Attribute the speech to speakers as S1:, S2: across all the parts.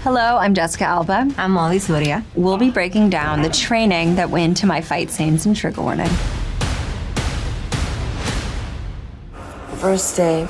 S1: Hello, I'm Jessica Alba.
S2: I'm Molly Surya.
S1: We'll be breaking down the training that went into my fight scenes and trigger warning.
S3: First day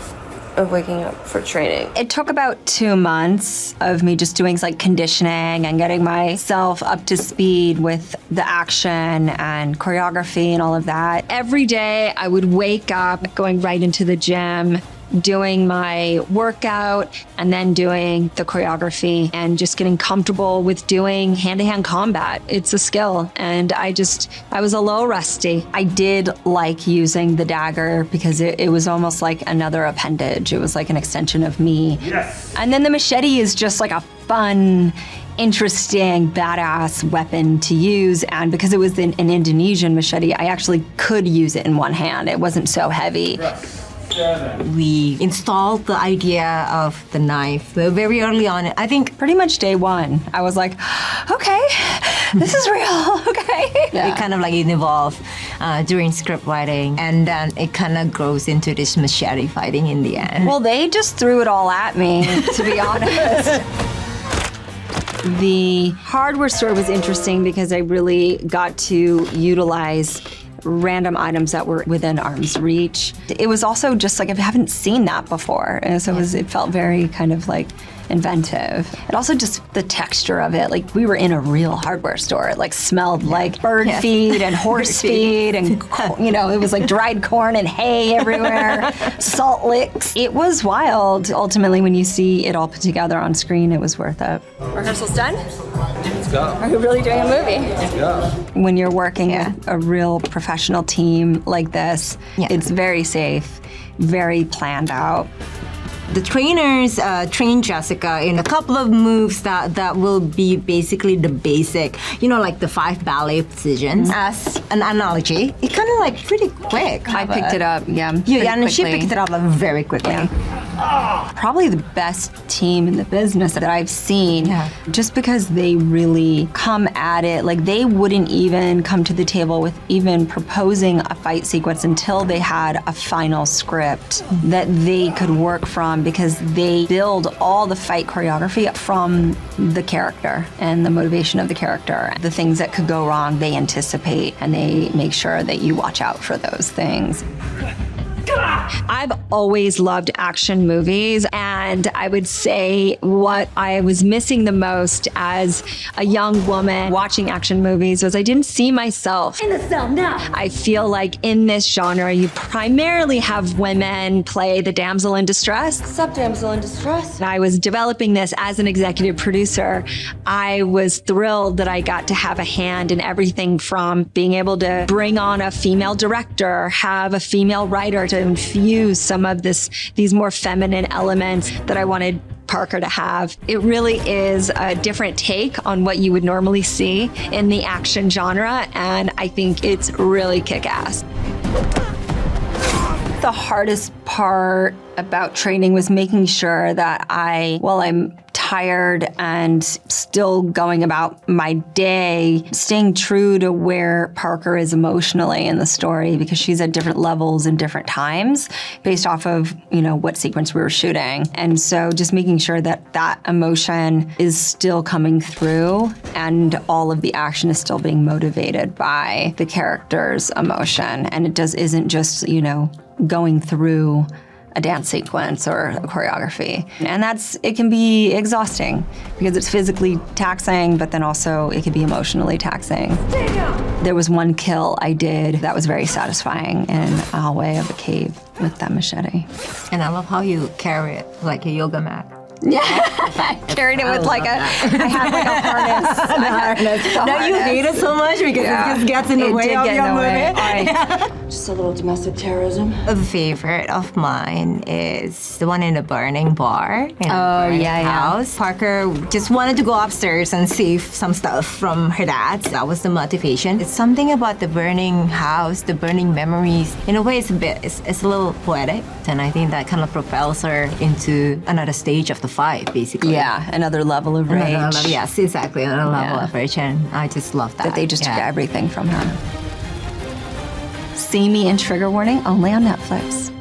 S3: of waking up for training.
S1: It took about 2 months of me just doing like conditioning and getting myself up to speed with the action and choreography and all of that. Every day I would wake up going right into the gym, doing my workout and then doing the choreography and just getting comfortable with doing hand-to-hand combat. It's a skill, and I was a little rusty. I did like using the dagger because it was almost like another appendage. It was like an extension of me. Yes. And then the machete is just like a fun, interesting, badass weapon to use. And because it was an Indonesian machete, I actually could use it in one hand. It wasn't so heavy.
S3: Yes.
S2: We installed the idea of the knife very early on. I think
S1: pretty much day one, I was like, okay, this is real, okay. Yeah.
S2: It kind of like evolved during script writing, and then it kind of grows into this machete fighting in the end.
S1: Well, they just threw it all at me, to be honest. The hardware store was interesting because I really got to utilize random items that were within arm's reach. It was also just like, I haven't seen that before. And so it felt very kind of like inventive. And also just the texture of it. Like we were in a real hardware store. It like smelled like bird feed and horse feed and, you know, it was like dried corn and hay everywhere, salt licks. It was wild. Ultimately, when you see it all put together on screen, it was worth it. Rehearsal's done?
S3: Let's go.
S1: Are we really doing a movie?
S3: Let's go.
S1: When you're working with a real professional team like this, it's very safe, very planned out.
S2: The trainers train Jessica in a couple of moves that will be basically the basic, you know, like the 5 ballet positions. As an analogy, it kind of like pretty quick.
S1: I picked it up,
S2: Yeah, and she picked it up like very quickly.
S1: Yeah. Probably the best team in the business that I've seen, just because they really come at it. Like they wouldn't even come to the table with even proposing a fight sequence until they had a final script that they could work from, because they build all the fight choreography from the character and the motivation of the character. The things that could go wrong, they anticipate, and they make sure that you watch out for those things. I've always loved action movies, and I would say what I was missing the most as a young woman watching action movies was I didn't see myself in the cell now. I feel like in this genre, you primarily have women play the damsel in distress.
S3: What's up, damsel in distress?
S1: I was developing this as an executive producer. I was thrilled that I got to have a hand in everything from being able to bring on a female director, have a female writer to infuse some of these more feminine elements that I wanted Parker to have. It really is a different take on what you would normally see in the action genre, and I think it's really kick-ass. The hardest part about training was making sure that while I'm tired and still going about my day, staying true to where Parker is emotionally in the story, because she's at different levels and different times based off of, you know, what sequence we were shooting. And so just making sure that that emotion is still coming through and all of the action is still being motivated by the character's emotion. And it isn't just, you know, going through a dance sequence or a choreography. And it can be exhausting because it's physically taxing, but then also it can be emotionally taxing. There was one kill I did that was very satisfying in a hallway of a cave with that machete.
S2: And I love how you carry it like a yoga mat.
S1: Yeah, I carried it with I had like a harness.
S2: No, you hate it so much because it just gets in the way of your movie.
S3: Just a little domestic terrorism.
S2: A favorite of mine is the one in the burning bar in the house. Parker just wanted to go upstairs and save some stuff from her dad. That was the motivation. It's something about the burning house, the burning memories. In a way, it's a little poetic, and I think that kind of propels her into another stage of the fight, basically.
S1: Yeah, another level of rage.
S2: Yes, exactly, another level of rage, and I just love that.
S1: That they just took everything from her. See me in Trigger Warning only on Netflix.